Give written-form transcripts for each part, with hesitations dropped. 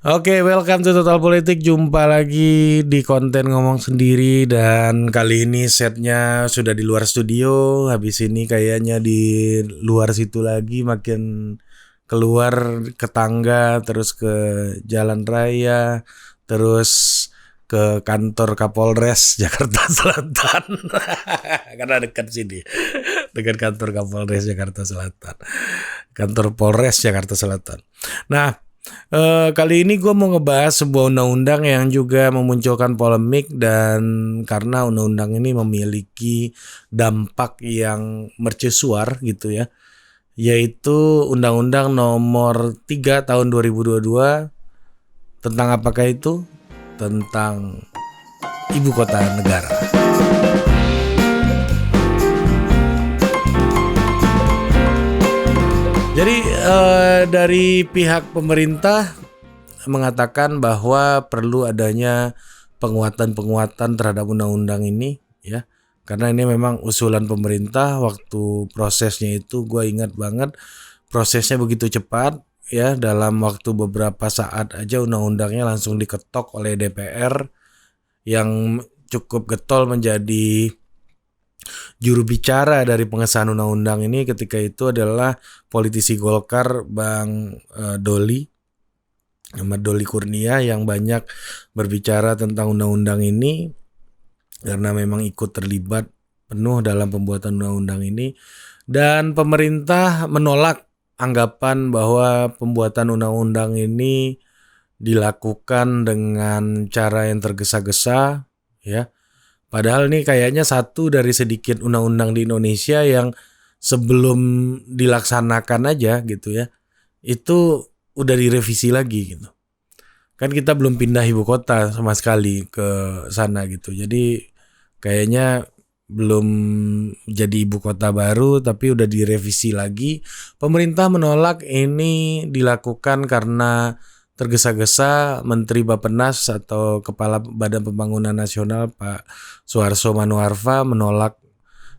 Oke, welcome to Total Politik. Jumpa lagi di konten ngomong sendiri. Dan kali ini setnya sudah di luar studio. Habis ini kayaknya di luar situ lagi. Makin keluar ke tangga, terus ke jalan raya, terus ke kantor Kapolres Jakarta Selatan. Karena dekat sini, dekat kantor Kapolres Jakarta Selatan, kantor Polres Jakarta Selatan. Nah, kali ini gue mau ngebahas sebuah undang-undang yang juga memunculkan polemik, dan karena undang-undang ini memiliki dampak yang mercusuar gitu ya, yaitu Undang-Undang Nomor 3 Tahun 2022. Tentang apakah itu? Tentang Ibu Kota Negara. Jadi dari pihak pemerintah mengatakan bahwa perlu adanya penguatan terhadap undang-undang ini ya. Karena ini memang usulan pemerintah. Waktu prosesnya itu gue ingat banget, prosesnya begitu cepat ya, dalam waktu beberapa saat aja undang-undangnya langsung diketok oleh DPR yang cukup getol menjadi juru bicara dari pengesahan undang-undang ini ketika itu adalah politisi Golkar Bang Doli, Ahmad Doli Kurnia, yang banyak berbicara tentang undang-undang ini karena memang ikut terlibat penuh dalam pembuatan undang-undang ini. Dan pemerintah menolak anggapan bahwa pembuatan undang-undang ini dilakukan dengan cara yang tergesa-gesa ya. Padahal ini kayaknya satu dari sedikit undang-undang di Indonesia yang sebelum dilaksanakan aja gitu ya, itu udah direvisi lagi gitu. Kan kita belum pindah ibu kota sama sekali ke sana gitu. Jadi kayaknya belum jadi ibu kota baru tapi udah direvisi lagi. Pemerintah menolak ini dilakukan karena tergesa-gesa. Menteri Bappenas atau Kepala Badan Pembangunan Nasional Pak Suharso Manoarfa menolak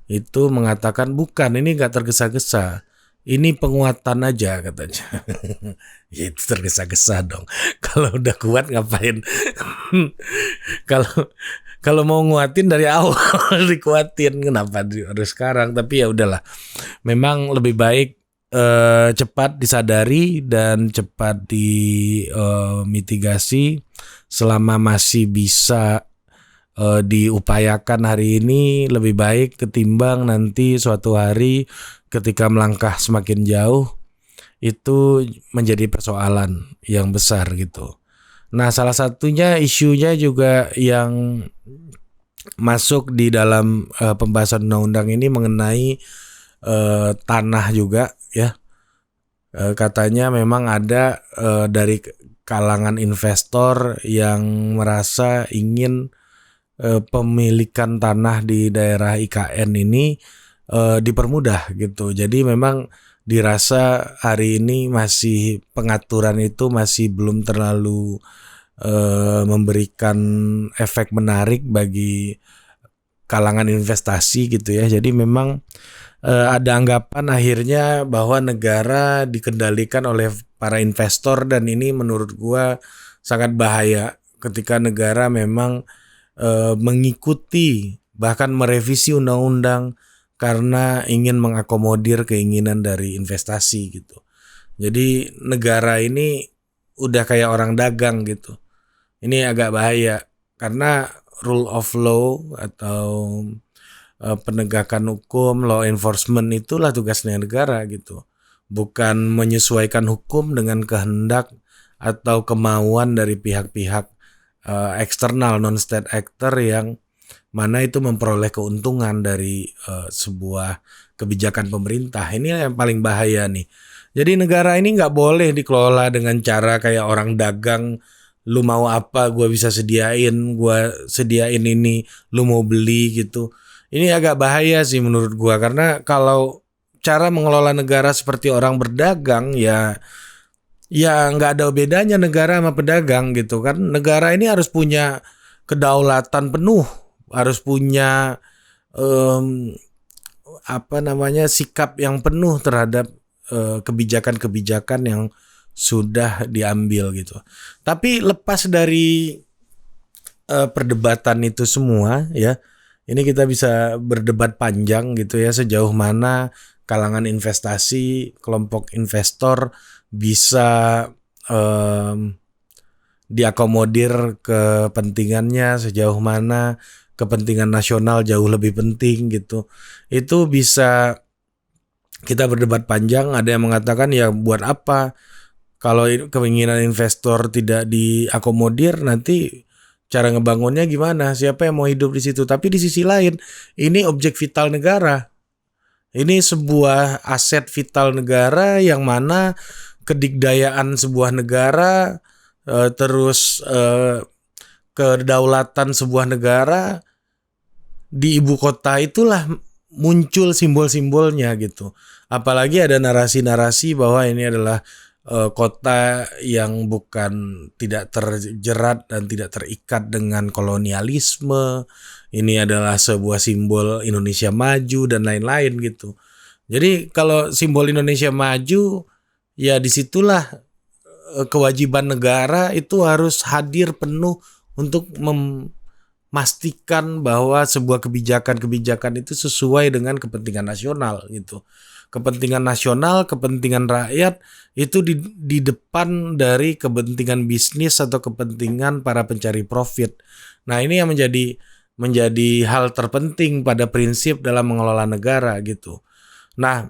itu, mengatakan bukan, ini gak tergesa-gesa, ini penguatan aja katanya. Ya itu tergesa-gesa dong. Kalau udah kuat ngapain? Kalau mau nguatin dari awal dikuatin, kenapa harus sekarang? Tapi ya udahlah, memang lebih baik cepat disadari dan cepat dimitigasi selama masih bisa diupayakan hari ini, lebih baik ketimbang nanti suatu hari ketika melangkah semakin jauh itu menjadi persoalan yang besar gitu. Nah, salah satunya isunya juga yang masuk di dalam pembahasan undang-undang ini mengenai tanah juga ya. Katanya memang ada dari kalangan investor yang merasa ingin pemilikan tanah di daerah IKN ini dipermudah gitu. Jadi memang dirasa hari ini masih pengaturan itu masih belum terlalu memberikan efek menarik bagi kalangan investasi gitu ya. Jadi memang ada anggapan akhirnya bahwa negara dikendalikan oleh para investor, dan ini menurut gua sangat bahaya ketika negara memang mengikuti bahkan merevisi undang-undang karena ingin mengakomodir keinginan dari investasi gitu. Jadi negara ini udah kayak orang dagang gitu. Ini agak bahaya karena rule of law atau penegakan hukum, law enforcement, itulah tugasnya negara gitu. Bukan menyesuaikan hukum dengan kehendak atau kemauan dari pihak-pihak eksternal, non-state actor yang mana itu memperoleh keuntungan dari sebuah kebijakan pemerintah. Ini yang paling bahaya nih. Jadi negara ini nggak boleh dikelola dengan cara kayak orang dagang. Lu mau apa, gue bisa sediain, gue sediain ini, lu mau beli gitu. Ini agak bahaya sih menurut gue, karena kalau cara mengelola negara seperti orang berdagang ya nggak ada bedanya negara sama pedagang gitu kan. Negara ini harus punya kedaulatan penuh, harus punya sikap yang penuh terhadap kebijakan-kebijakan yang sudah diambil gitu. Tapi lepas dari perdebatan itu semua ya, ini kita bisa berdebat panjang gitu ya, sejauh mana kalangan investasi, kelompok investor bisa diakomodir kepentingannya, sejauh mana kepentingan nasional jauh lebih penting gitu. Itu bisa kita berdebat panjang. Ada yang mengatakan ya buat apa kalau keinginan investor tidak diakomodir, nanti cara ngebangunnya gimana? Siapa yang mau hidup di situ? Tapi di sisi lain, ini objek vital negara. Ini sebuah aset vital negara yang mana kedikdayaan sebuah negara, terus kedaulatan sebuah negara di ibu kota itulah muncul simbol-simbolnya gitu. Apalagi ada narasi-narasi bahwa ini adalah kota yang tidak terjerat dan tidak terikat dengan kolonialisme. Ini adalah sebuah simbol Indonesia maju dan lain-lain gitu. Jadi kalau simbol Indonesia maju, ya disitulah kewajiban negara itu harus hadir penuh untuk memastikan bahwa sebuah kebijakan-kebijakan itu sesuai dengan kepentingan nasional gitu. Kepentingan nasional, kepentingan rakyat itu di depan dari kepentingan bisnis atau kepentingan para pencari profit. Nah, ini yang menjadi hal terpenting pada prinsip dalam mengelola negara gitu. Nah,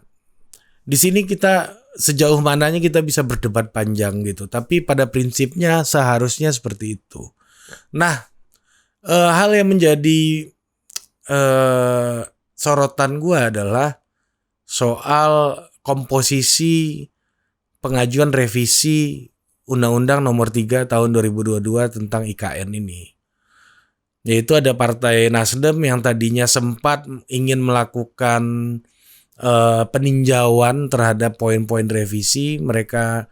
di sini kita sejauh mananya kita bisa berdebat panjang gitu, tapi pada prinsipnya seharusnya seperti itu. Nah, hal yang menjadi sorotan gue adalah soal komposisi pengajuan revisi Undang-Undang Nomor 3 Tahun 2022 tentang IKN ini. Yaitu ada Partai Nasdem yang tadinya sempat ingin melakukan peninjauan terhadap poin-poin revisi. Mereka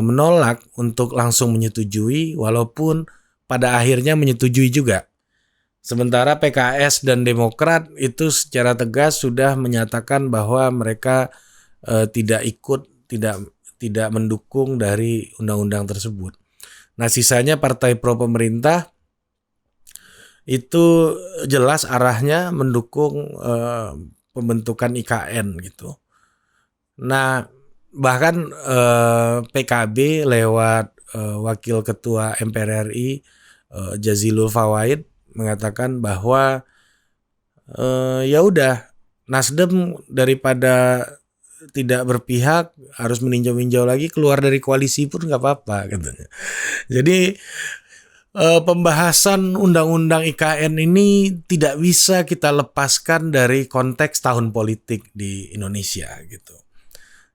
menolak untuk langsung menyetujui, walaupun pada akhirnya menyetujui juga. Sementara PKS dan Demokrat itu secara tegas sudah menyatakan bahwa mereka tidak mendukung dari undang-undang tersebut. Nah, sisanya partai pro pemerintah itu jelas arahnya mendukung pembentukan IKN gitu. Nah, bahkan PKB lewat Wakil Ketua MPR RI Jazilul Fawait mengatakan bahwa ya udah, Nasdem daripada tidak berpihak harus meninjau-ninjau lagi, keluar dari koalisi pun nggak apa-apa katanya. Jadi pembahasan undang-undang IKN ini tidak bisa kita lepaskan dari konteks tahun politik di Indonesia gitu.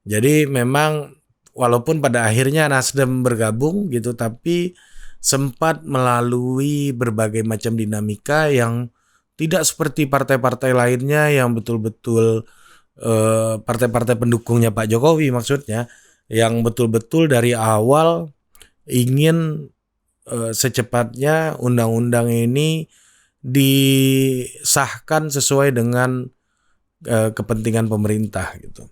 Jadi memang walaupun pada akhirnya Nasdem bergabung gitu, tapi sempat melalui berbagai macam dinamika yang tidak seperti partai-partai lainnya yang betul-betul partai-partai pendukungnya Pak Jokowi maksudnya, yang betul-betul dari awal ingin secepatnya undang-undang ini disahkan sesuai dengan kepentingan pemerintah gitu.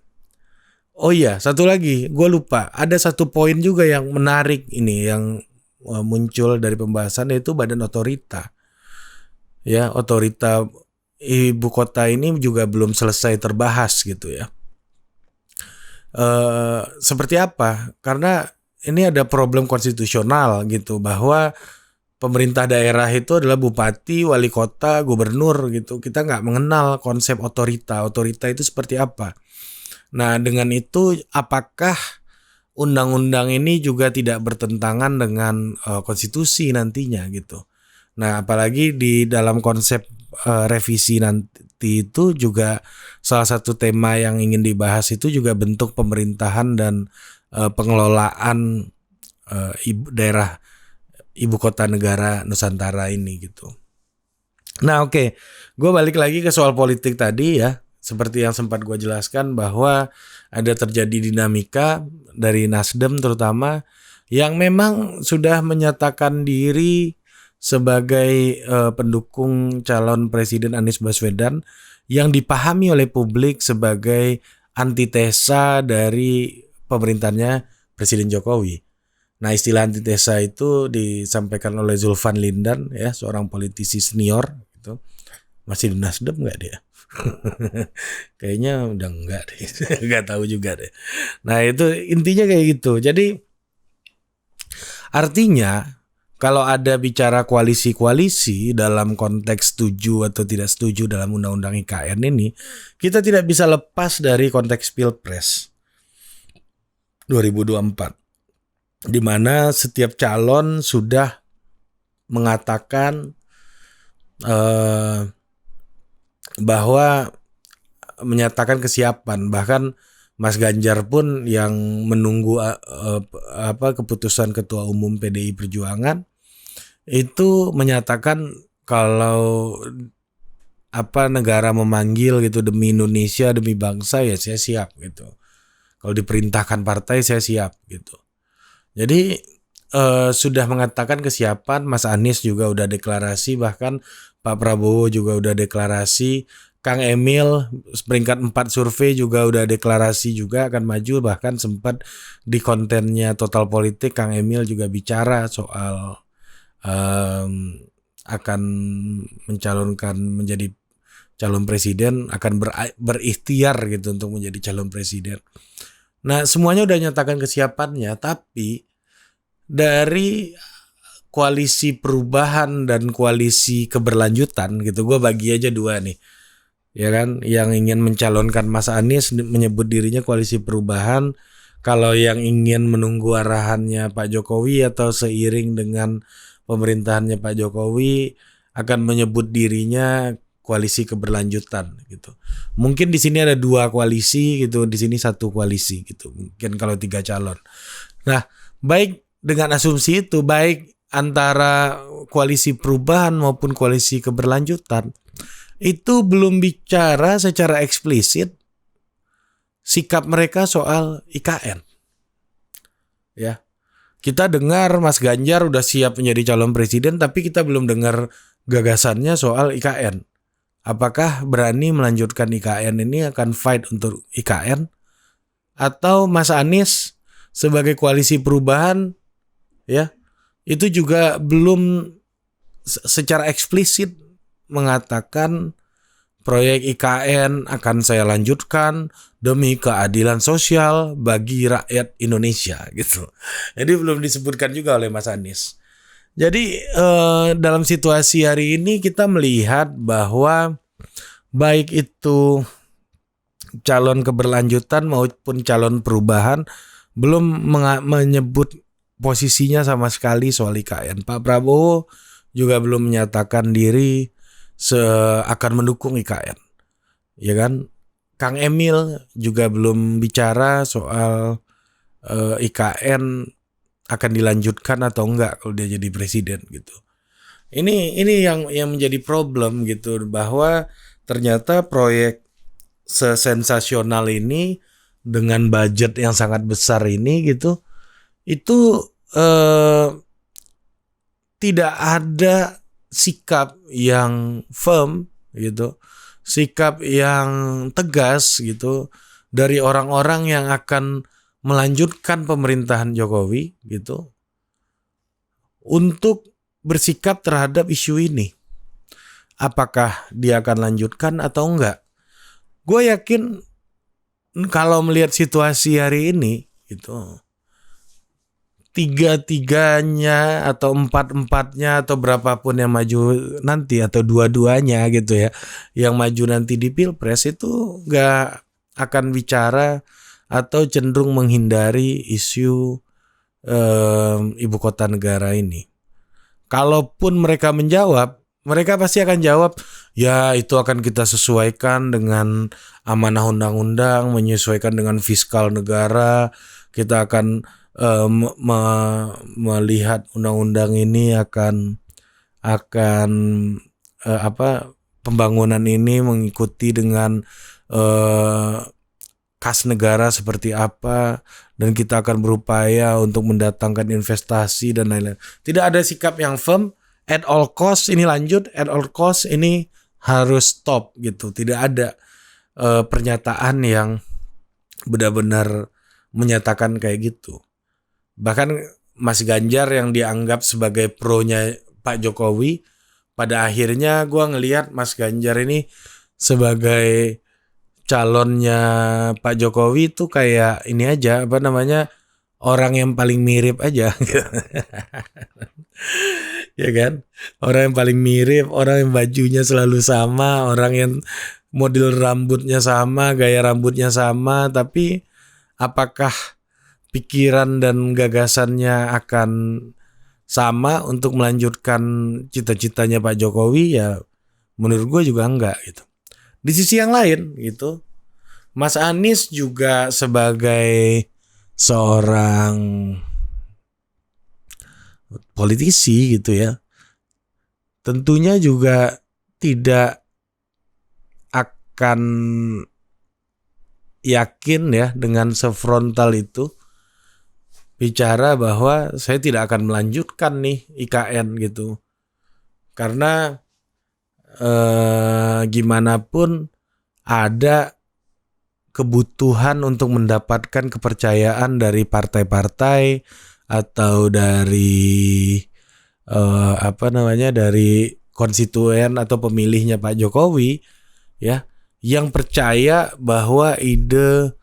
Oh iya, satu lagi, gue lupa. Ada satu poin juga yang menarik ini yang muncul dari pembahasan, yaitu badan otorita. Ya, otorita ibu kota ini juga belum selesai terbahas gitu ya. Seperti apa? Karena ini ada problem konstitusional gitu, bahwa pemerintah daerah itu adalah bupati, wali kota, gubernur gitu. Kita nggak mengenal konsep otorita. Otorita itu seperti apa? Nah, dengan itu apakah undang-undang ini juga tidak bertentangan dengan konstitusi nantinya gitu. Nah, apalagi di dalam konsep revisi nanti itu juga salah satu tema yang ingin dibahas itu juga bentuk pemerintahan dan pengelolaan daerah ibu kota negara Nusantara ini gitu. Nah, oke. Gue balik lagi ke soal politik tadi ya. Seperti yang sempat gue jelaskan bahwa ada terjadi dinamika dari Nasdem terutama yang memang sudah menyatakan diri sebagai pendukung calon Presiden Anies Baswedan yang dipahami oleh publik sebagai antitesa dari pemerintahnya Presiden Jokowi. Nah, istilah antitesa itu disampaikan oleh Zulfan Lindan, ya, seorang politisi senior gitu. Masih di Nasdem nggak dia? Kayaknya udah enggak deh. Nggak tahu juga deh. Nah, itu intinya kayak gitu. Jadi artinya kalau ada bicara koalisi-koalisi dalam konteks setuju atau tidak setuju dalam Undang-Undang IKN ini, kita tidak bisa lepas dari konteks Pilpres 2024, di mana setiap calon sudah mengatakan bahwa menyatakan kesiapan. Bahkan Mas Ganjar pun yang menunggu keputusan Ketua Umum PDI Perjuangan itu menyatakan kalau negara memanggil gitu demi Indonesia, demi bangsa, ya saya siap gitu. Kalau diperintahkan partai saya siap gitu. Jadi sudah mengatakan kesiapan. Mas Anies juga udah deklarasi, bahkan Pak Prabowo juga udah deklarasi. Kang Emil peringkat 4 survei juga udah deklarasi juga akan maju. Bahkan sempat di kontennya Total Politik Kang Emil juga bicara soal akan mencalonkan menjadi calon presiden, akan berikhtiar gitu untuk menjadi calon presiden. Nah, semuanya udah nyatakan kesiapannya, tapi dari koalisi perubahan dan koalisi keberlanjutan gitu, gue bagi aja dua nih, ya kan? Yang ingin mencalonkan Mas Anies menyebut dirinya koalisi perubahan. Kalau yang ingin menunggu arahannya Pak Jokowi atau seiring dengan pemerintahannya Pak Jokowi akan menyebut dirinya koalisi keberlanjutan gitu. Mungkin di sini ada 2 koalisi gitu, di sini 1 koalisi gitu. Mungkin kalau 3 calon. Nah, baik dengan asumsi itu, baik antara koalisi perubahan maupun koalisi keberlanjutan, itu belum bicara secara eksplisit sikap mereka soal IKN. Ya. Kita dengar Mas Ganjar udah siap menjadi calon presiden, tapi kita belum dengar gagasannya soal IKN. Apakah berani melanjutkan IKN ini, akan fight untuk IKN? Atau Mas Anies sebagai koalisi perubahan, ya, itu juga belum secara eksplisit mengatakan proyek IKN akan saya lanjutkan demi keadilan sosial bagi rakyat Indonesia gitu. Jadi belum disebutkan juga oleh Mas Anies. Jadi dalam situasi hari ini kita melihat bahwa baik itu calon keberlanjutan maupun calon perubahan belum menyebut posisinya sama sekali soal IKN. Pak Prabowo juga belum menyatakan diri akan mendukung IKN, ya kan? Kang Emil juga belum bicara soal IKN akan dilanjutkan atau enggak kalau dia jadi presiden gitu. Ini yang menjadi problem gitu, bahwa ternyata proyek sesensasional ini dengan budget yang sangat besar ini gitu, itu tidak ada sikap yang firm gitu, sikap yang tegas gitu dari orang-orang yang akan melanjutkan pemerintahan Jokowi gitu untuk bersikap terhadap isu ini. Apakah dia akan lanjutkan atau enggak? Gue yakin kalau melihat situasi hari ini gitu, 3-3-nya atau 4-4-nya atau berapapun yang maju nanti atau 2-2-nya gitu ya, yang maju nanti di Pilpres itu gak akan bicara atau cenderung menghindari isu ibu kota negara ini. Kalaupun mereka menjawab, mereka pasti akan jawab, ya itu akan kita sesuaikan dengan amanah undang-undang, menyesuaikan dengan fiskal negara, kita akan melihat undang-undang ini akan pembangunan ini mengikuti dengan kas negara seperti apa, dan kita akan berupaya untuk mendatangkan investasi dan lain-lain. Tidak ada sikap yang firm, at all cost ini lanjut, at all cost ini harus stop gitu. Tidak ada pernyataan yang benar-benar menyatakan kayak gitu. Bahkan Mas Ganjar yang dianggap sebagai pro-nya Pak Jokowi, pada akhirnya gue ngelihat Mas Ganjar ini sebagai calonnya Pak Jokowi itu kayak ini aja, apa namanya, orang yang paling mirip aja. Ya kan? Orang yang paling mirip, orang yang bajunya selalu sama, orang yang model rambutnya sama, gaya rambutnya sama, tapi apakah pikiran dan gagasannya akan sama untuk melanjutkan cita-citanya Pak Jokowi? Ya menurut gue juga enggak gitu. Di sisi yang lain gitu, Mas Anies juga sebagai seorang politisi gitu ya, tentunya juga tidak akan yakin ya dengan sefrontal itu bicara bahwa saya tidak akan melanjutkan nih IKN gitu. Karena gimana pun ada kebutuhan untuk mendapatkan kepercayaan dari partai-partai atau dari dari konstituen atau pemilihnya Pak Jokowi ya, yang percaya bahwa ide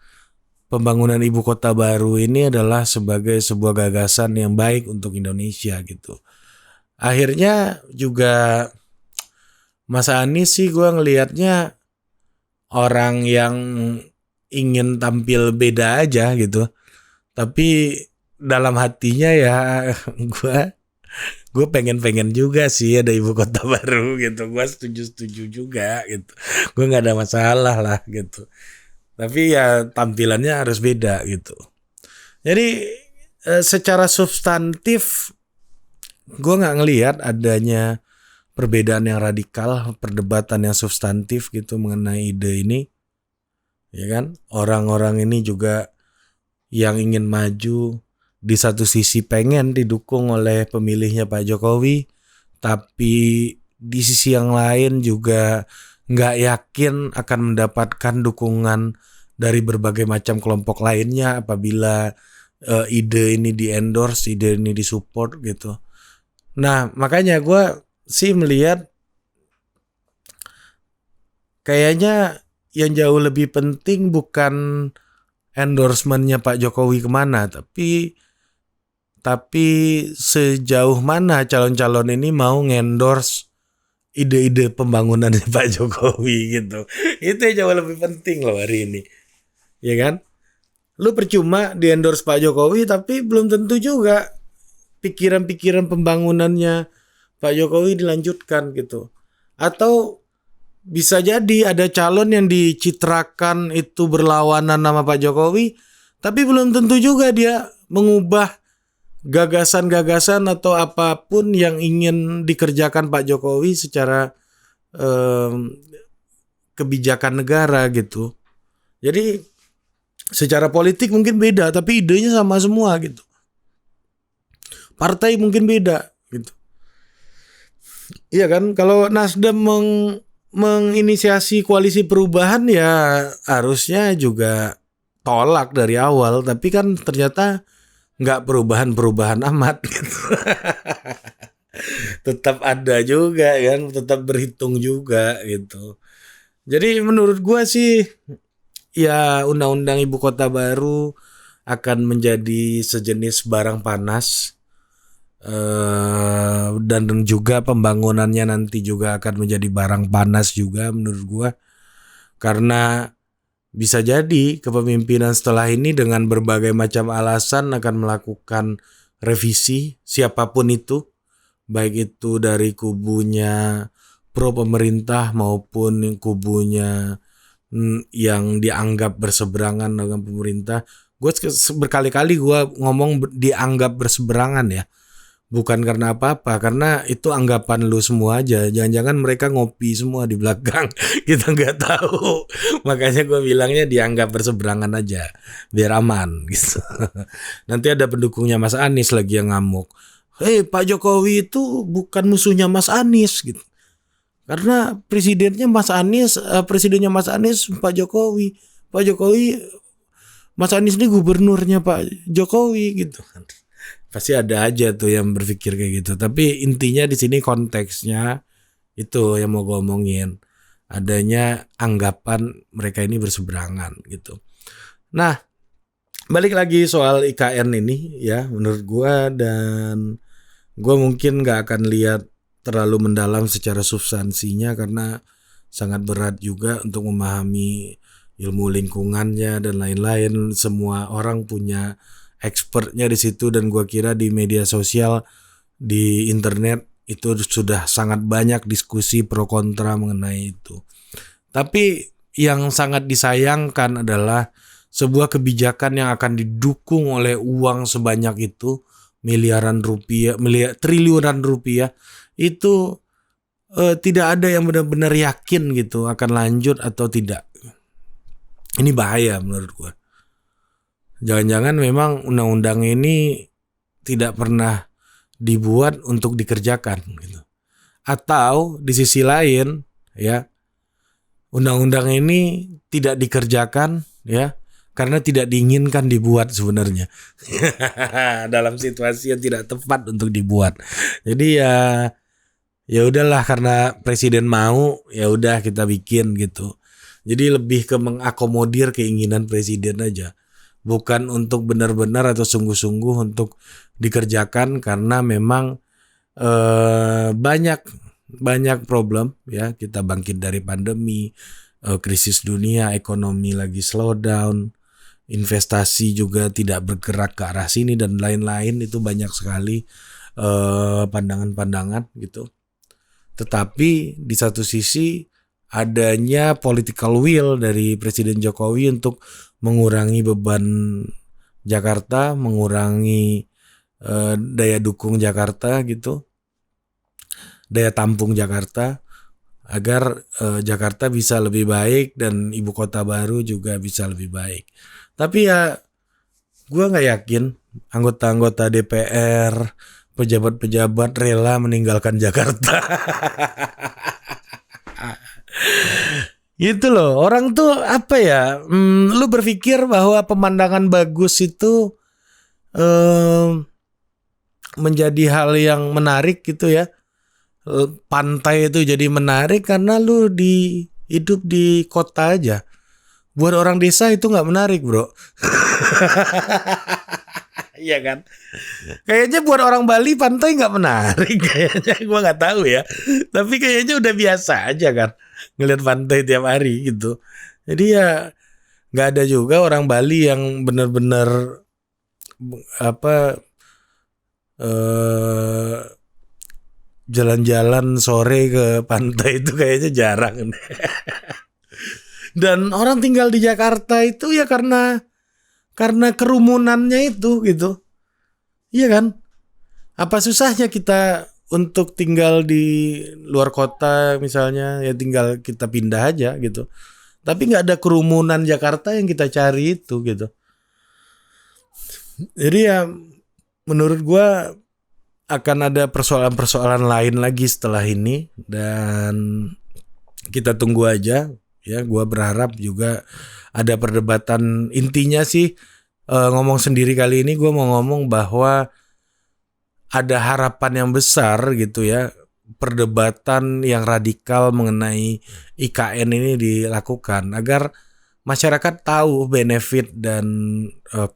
pembangunan ibu kota baru ini adalah sebagai sebuah gagasan yang baik untuk Indonesia gitu. Akhirnya juga Mas Anies sih gue ngelihatnya orang yang ingin tampil beda aja gitu. Tapi dalam hatinya ya gue pengen juga sih ada ibu kota baru gitu. Gue setuju juga gitu. Gue nggak ada masalah lah gitu. Tapi ya tampilannya harus beda gitu. Jadi secara substantif gue nggak ngelihat adanya perbedaan yang radikal, perdebatan yang substantif gitu mengenai ide ini. Ya kan? Orang-orang ini juga yang ingin maju di satu sisi pengen didukung oleh pemilihnya Pak Jokowi, tapi di sisi yang lain juga nggak yakin akan mendapatkan dukungan dari berbagai macam kelompok lainnya apabila ide ini di-endorse, ide ini disupport gitu. Nah, makanya gue sih melihat kayaknya yang jauh lebih penting bukan endorsement-nya Pak Jokowi kemana, tapi sejauh mana calon-calon ini mau ngendorse ide-ide pembangunan Pak Jokowi gitu. Itu yang jauh lebih penting loh hari ini. Ya kan? Lu percuma di-endorse Pak Jokowi tapi belum tentu juga pikiran-pikiran pembangunannya Pak Jokowi dilanjutkan gitu. Atau bisa jadi ada calon yang dicitrakan itu berlawanan nama Pak Jokowi, tapi belum tentu juga dia mengubah gagasan-gagasan atau apapun yang ingin dikerjakan Pak Jokowi secara kebijakan negara gitu. Jadi secara politik mungkin beda, tapi idenya sama semua gitu. Partai mungkin beda gitu. Iya kan, kalau Nasdem menginisiasi koalisi perubahan ya harusnya juga tolak dari awal, tapi kan ternyata nggak perubahan amat gitu. Tetap ada juga kan, tetap berhitung juga gitu. Jadi menurut gua sih ya undang-undang ibu kota baru akan menjadi sejenis barang panas. Dan juga pembangunannya nanti juga akan menjadi barang panas juga menurut gua, karena bisa jadi kepemimpinan setelah ini dengan berbagai macam alasan akan melakukan revisi siapapun itu, baik itu dari kubunya pro pemerintah maupun kubunya yang dianggap berseberangan dengan pemerintah. Gue berkali-kali gue ngomong dianggap berseberangan ya. Bukan karena apa-apa, karena itu anggapan lu semua aja. Jangan-jangan mereka ngopi semua di belakang. Kita nggak tahu. Makanya gue bilangnya dianggap berseberangan aja, biar aman gitu. Nanti ada pendukungnya Mas Anies lagi yang ngamuk. Pak Jokowi itu bukan musuhnya Mas Anies gitu. Karena presidennya Mas Anies Pak Jokowi. Mas Anies ini gubernurnya Pak Jokowi gitu. Pasti ada aja tuh yang berpikir kayak gitu. Tapi intinya di sini konteksnya itu yang mau gue omongin. Adanya anggapan mereka ini berseberangan gitu. Nah, balik lagi soal IKN ini ya, menurut gue, dan gue mungkin gak akan lihat terlalu mendalam secara substansinya karena sangat berat juga untuk memahami ilmu lingkungannya dan lain-lain. Semua orang punya expertnya di situ, dan gue kira di media sosial, di internet itu sudah sangat banyak diskusi pro kontra mengenai itu. Tapi yang sangat disayangkan adalah sebuah kebijakan yang akan didukung oleh uang sebanyak itu, triliunan rupiah, itu tidak ada yang benar-benar yakin gitu akan lanjut atau tidak. Ini bahaya menurut gue. Jangan-jangan memang undang-undang ini tidak pernah dibuat untuk dikerjakan gitu. Atau di sisi lain ya, undang-undang ini tidak dikerjakan ya karena tidak diinginkan dibuat sebenarnya. Dalam situasi yang tidak tepat untuk dibuat. Jadi ya udahlah, karena presiden mau, ya udah kita bikin gitu. Jadi lebih ke mengakomodir keinginan presiden aja, bukan untuk benar-benar atau sungguh-sungguh untuk dikerjakan, karena memang banyak problem ya. Kita bangkit dari pandemi, krisis dunia, ekonomi lagi slow down, investasi juga tidak bergerak ke arah sini dan lain-lain. Itu banyak sekali pandangan-pandangan gitu. Tetapi di satu sisi adanya political will dari Presiden Jokowi untuk mengurangi beban Jakarta, mengurangi daya dukung Jakarta gitu, daya tampung Jakarta, agar Jakarta bisa lebih baik dan ibu kota baru juga bisa lebih baik. Tapi ya gue gak yakin anggota-anggota DPR, pejabat-pejabat rela meninggalkan Jakarta. Gitu loh, orang tuh apa ya, lu berpikir bahwa pemandangan bagus itu menjadi hal yang menarik gitu ya. Pantai itu jadi menarik karena lu hidup di kota aja. Buat orang desa itu gak menarik, bro. Iya kan? Kayaknya buat orang Bali pantai gak menarik. Kayaknya gue gak tahu ya. Tapi kayaknya udah biasa aja kan ngeliat pantai tiap hari gitu. Jadi ya gak ada juga orang Bali yang benar-benar jalan-jalan sore ke pantai itu kayaknya jarang. Dan orang tinggal di Jakarta itu ya karena kerumunannya itu gitu. Iya kan? Apa susahnya kita untuk tinggal di luar kota misalnya, ya tinggal kita pindah aja gitu. Tapi gak ada kerumunan Jakarta yang kita cari itu gitu. Jadi ya menurut gue akan ada persoalan-persoalan lain lagi setelah ini, dan kita tunggu aja ya. Gue berharap juga ada perdebatan. Intinya sih ngomong sendiri kali ini gue mau ngomong bahwa ada harapan yang besar gitu ya, perdebatan yang radikal mengenai IKN ini dilakukan agar masyarakat tahu benefit dan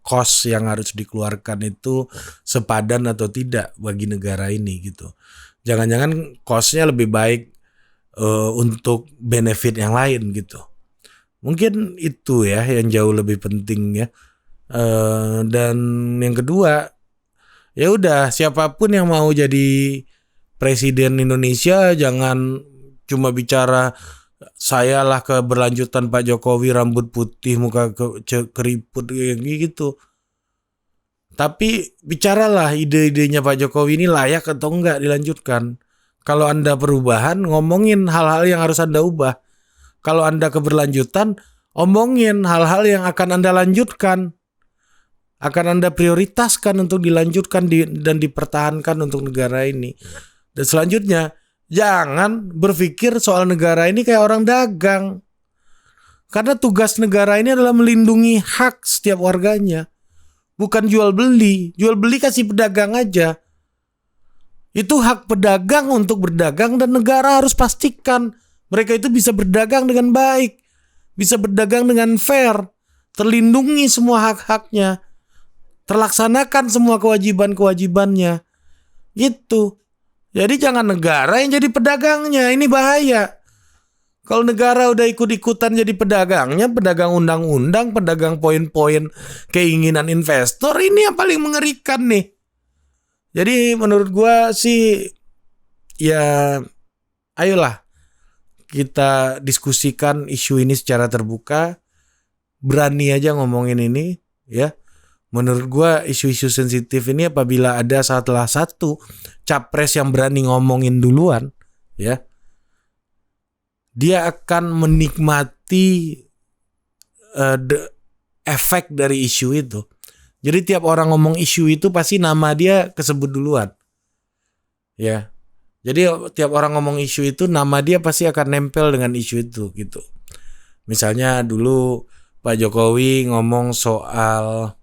cost yang harus dikeluarkan itu sepadan atau tidak bagi negara ini gitu. Jangan-jangan costnya lebih baik untuk benefit yang lain gitu. Mungkin itu ya yang jauh lebih penting ya. Dan yang kedua, ya udah, siapapun yang mau jadi presiden Indonesia jangan cuma bicara saya lah keberlanjutan Pak Jokowi, rambut putih, muka keriput kayak gitu. Tapi bicaralah ide-idenya Pak Jokowi ini layak atau enggak dilanjutkan. Kalau Anda perubahan, ngomongin hal-hal yang harus Anda ubah. Kalau Anda keberlanjutan, omongin hal-hal yang akan Anda lanjutkan, akan Anda prioritaskan untuk dilanjutkan dan dipertahankan untuk negara ini. Dan selanjutnya, jangan berpikir soal negara ini kayak orang dagang. Karena tugas negara ini adalah melindungi hak setiap warganya. bukan jual beli. Jual beli kasih pedagang aja. Itu hak pedagang untuk berdagang dan negara harus pastikan mereka itu bisa berdagang dengan baik, bisa berdagang dengan fair, terlindungi semua hak-haknya, terlaksanakan semua kewajiban-kewajibannya. Gitu. Jadi jangan negara yang jadi pedagangnya, ini bahaya. Kalau negara udah ikut-ikutan jadi pedagangnya, pedagang undang-undang, pedagang poin-poin keinginan investor, ini yang paling mengerikan nih. Jadi menurut gua sih ya ayolah kita diskusikan isu ini secara terbuka, berani aja ngomongin ini ya. Menurut gua isu-isu sensitif ini apabila ada salah satu capres yang berani ngomongin duluan ya, dia akan menikmati efek dari isu itu. Jadi tiap orang ngomong isu itu pasti nama dia kesebut duluan. Ya. Jadi tiap orang ngomong isu itu nama dia pasti akan nempel dengan isu itu gitu. Misalnya dulu Pak Jokowi ngomong soal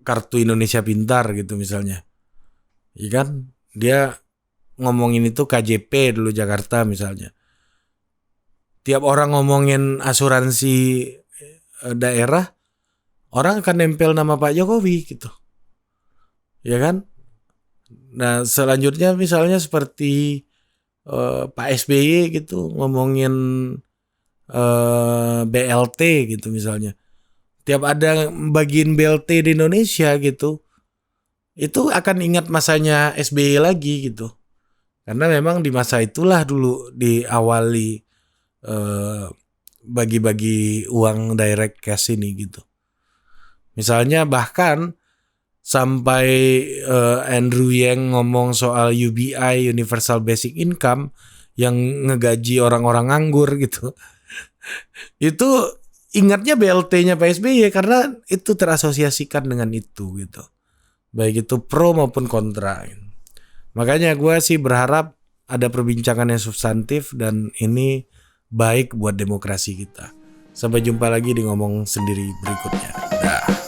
kartu Indonesia Pintar gitu misalnya. Iya kan? Dia ngomongin itu KJP dulu Jakarta misalnya. Tiap orang ngomongin asuransi daerah, orang akan nempel nama Pak Jokowi gitu. Ya kan? Nah, selanjutnya misalnya seperti Pak SBY gitu ngomongin BLT gitu misalnya. Tiap ada bagian BLT di Indonesia gitu, itu akan ingat masanya SBY lagi gitu. Karena memang di masa itulah dulu diawali bagi-bagi uang direct cash ini gitu. Misalnya bahkan sampai Andrew Yang ngomong soal UBI Universal Basic Income yang ngegaji orang-orang nganggur gitu. Itu ingatnya BLT-nya Pak SBY karena itu terasosiasikan dengan itu gitu. Baik itu pro maupun kontra. Makanya gue sih berharap ada perbincangan yang substantif dan ini baik buat demokrasi kita. Sampai jumpa lagi di ngomong sendiri berikutnya. Dah.